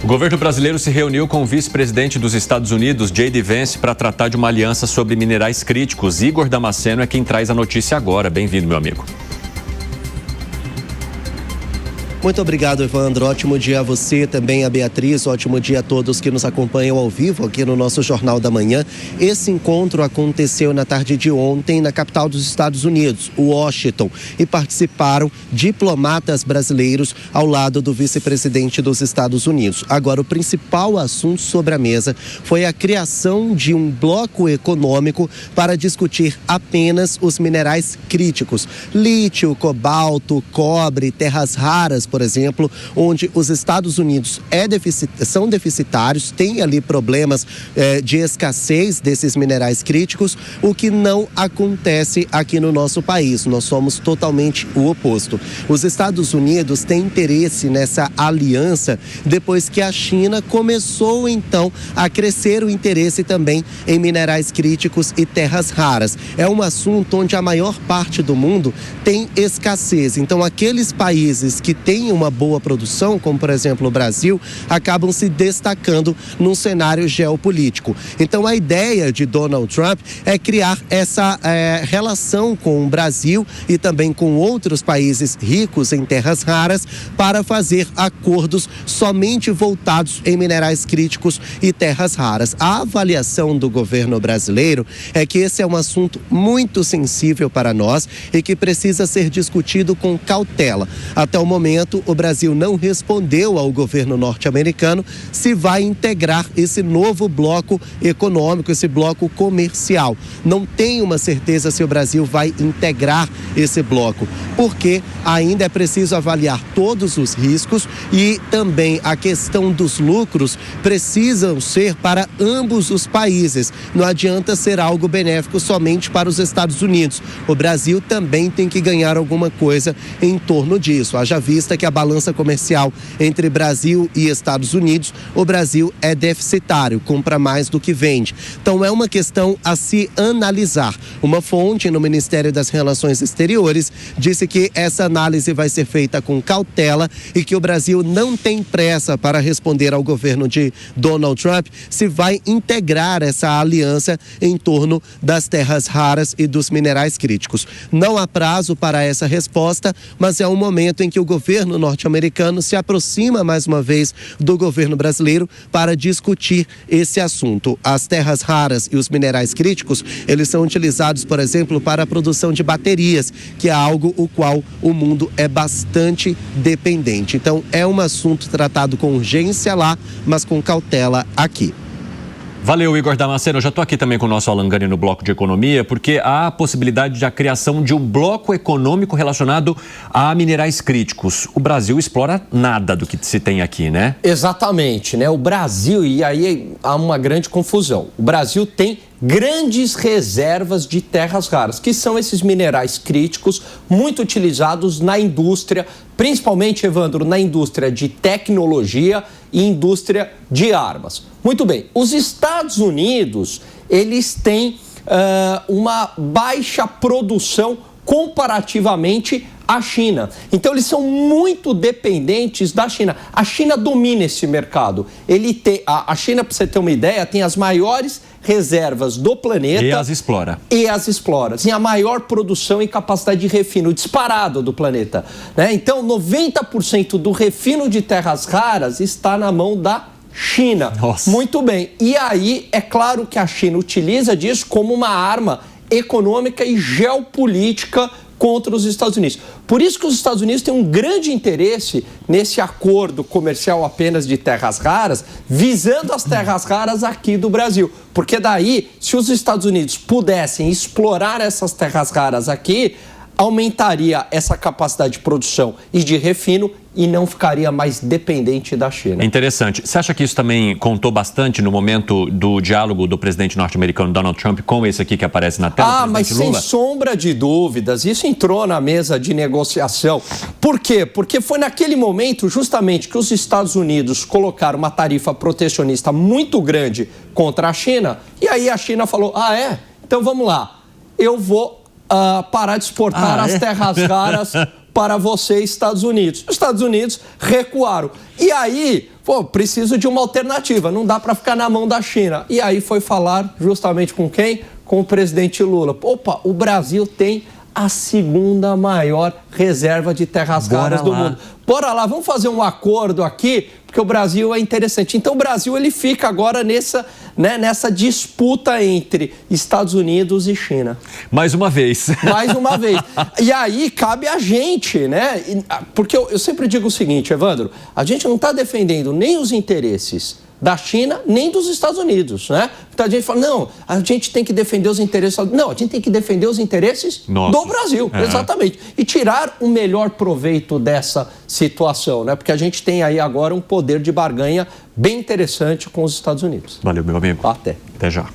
O governo brasileiro se reuniu com o vice-presidente dos Estados Unidos, J.D. Vance, para tratar de uma aliança sobre minerais críticos. Igor Damasceno é quem traz a notícia agora. Bem-vindo, meu amigo. Muito obrigado, Evandro. Ótimo dia a você, também a Beatriz. Ótimo dia a todos que nos acompanham ao vivo aqui no nosso Jornal da Manhã. Esse encontro aconteceu na tarde de ontem na capital dos Estados Unidos, Washington, e participaram diplomatas brasileiros ao lado do vice-presidente dos Estados Unidos. Agora, o principal assunto sobre a mesa foi a criação de um bloco econômico para discutir apenas os minerais críticos: lítio, cobalto, cobre, terras raras, por exemplo, onde os Estados Unidos são deficitários, tem ali problemas de escassez desses minerais críticos, o que não acontece aqui no nosso país. Nós somos totalmente o oposto. Os Estados Unidos têm interesse nessa aliança depois que a China começou, então, a crescer o interesse também em minerais críticos e terras raras. É um assunto onde a maior parte do mundo tem escassez. Então, aqueles países que têm uma boa produção, como por exemplo o Brasil, acabam se destacando num cenário geopolítico. Então a ideia de Donald Trump é criar essa relação com o Brasil e também com outros países ricos em terras raras para fazer acordos somente voltados em minerais críticos e terras raras. A avaliação do governo brasileiro é que esse é um assunto muito sensível para nós e que precisa ser discutido com cautela. Até o momento, o Brasil não respondeu ao governo norte-americano se vai integrar esse novo bloco econômico, esse bloco comercial. Não tem uma certeza se o Brasil vai integrar esse bloco, porque ainda é preciso avaliar todos os riscos e também a questão dos lucros precisam ser para ambos os países. Não adianta ser algo benéfico somente para os Estados Unidos. O Brasil também tem que ganhar alguma coisa em torno disso. Haja vista que a balança comercial entre Brasil e Estados Unidos, o Brasil é deficitário, compra mais do que vende. Então é uma questão a se analisar. Uma fonte no Ministério das Relações Exteriores disse que essa análise vai ser feita com cautela e que o Brasil não tem pressa para responder ao governo de Donald Trump se vai integrar essa aliança em torno das terras raras e dos minerais críticos. Não há prazo para essa resposta, mas é um momento em que o governo norte-americano se aproxima mais uma vez do governo brasileiro para discutir esse assunto. As terras raras e os minerais críticos, eles são utilizados, por exemplo, para a produção de baterias, que é algo o qual o mundo é bastante dependente. Então, é um assunto tratado com urgência lá, mas com cautela aqui. Valeu, Igor Damasceno. Eu já estou aqui também com o nosso Alan Gani no bloco de economia, porque há a possibilidade da criação de um bloco econômico relacionado a minerais críticos. O Brasil explora nada do que se tem aqui, né? Exatamente, né? O Brasil, e aí há uma grande confusão. O Brasil tem grandes reservas de terras raras, que são esses minerais críticos muito utilizados na indústria, principalmente, Evandro, na indústria de tecnologia e indústria de armas. Muito bem, os Estados Unidos, eles têm uma baixa produção comparativamente à China. Então, eles são muito dependentes da China. A China domina esse mercado. A China, para você ter uma ideia, tem as maiores reservas do planeta. E as explora. Tem a maior produção e capacidade de refino disparado do planeta, né? Então, 90% do refino de terras raras está na mão da China. Nossa. Muito bem. E aí, é claro que a China utiliza disso como uma arma econômica e geopolítica contra os Estados Unidos. Por isso que os Estados Unidos têm um grande interesse nesse acordo comercial apenas de terras raras, visando as terras raras aqui do Brasil. Porque daí, se os Estados Unidos pudessem explorar essas terras raras aqui, aumentaria essa capacidade de produção e de refino e não ficaria mais dependente da China. É interessante. Você acha que isso também contou bastante no momento do diálogo do presidente norte-americano Donald Trump com esse aqui que aparece na tela? Mas sem sombra de dúvidas, isso entrou na mesa de negociação. Por quê? Porque foi naquele momento justamente que os Estados Unidos colocaram uma tarifa protecionista muito grande contra a China e aí a China falou, então vamos lá, eu vou parar de exportar as terras raras para você, Estados Unidos. Os Estados Unidos recuaram. E aí pô, preciso de uma alternativa, não dá para ficar na mão da China. E aí foi falar justamente com quem? Com o presidente Lula. Opa, o Brasil tem a segunda maior reserva de terras raras do mundo. Bora lá, vamos fazer um acordo aqui, porque o Brasil é interessante. Então o Brasil ele fica agora nessa disputa entre Estados Unidos e China. Mais uma vez. Mais uma vez. E aí cabe a gente, né? Porque eu sempre digo o seguinte, Evandro, a gente não está defendendo nem os interesses da China, nem dos Estados Unidos, né? Então a gente fala, não, a gente tem que defender os interesses... Não, a gente tem que defender os interesses do Brasil, exatamente. E tirar o melhor proveito dessa situação, né? Porque a gente tem aí agora um poder de barganha bem interessante com os Estados Unidos. Valeu, meu amigo. Até. Até já.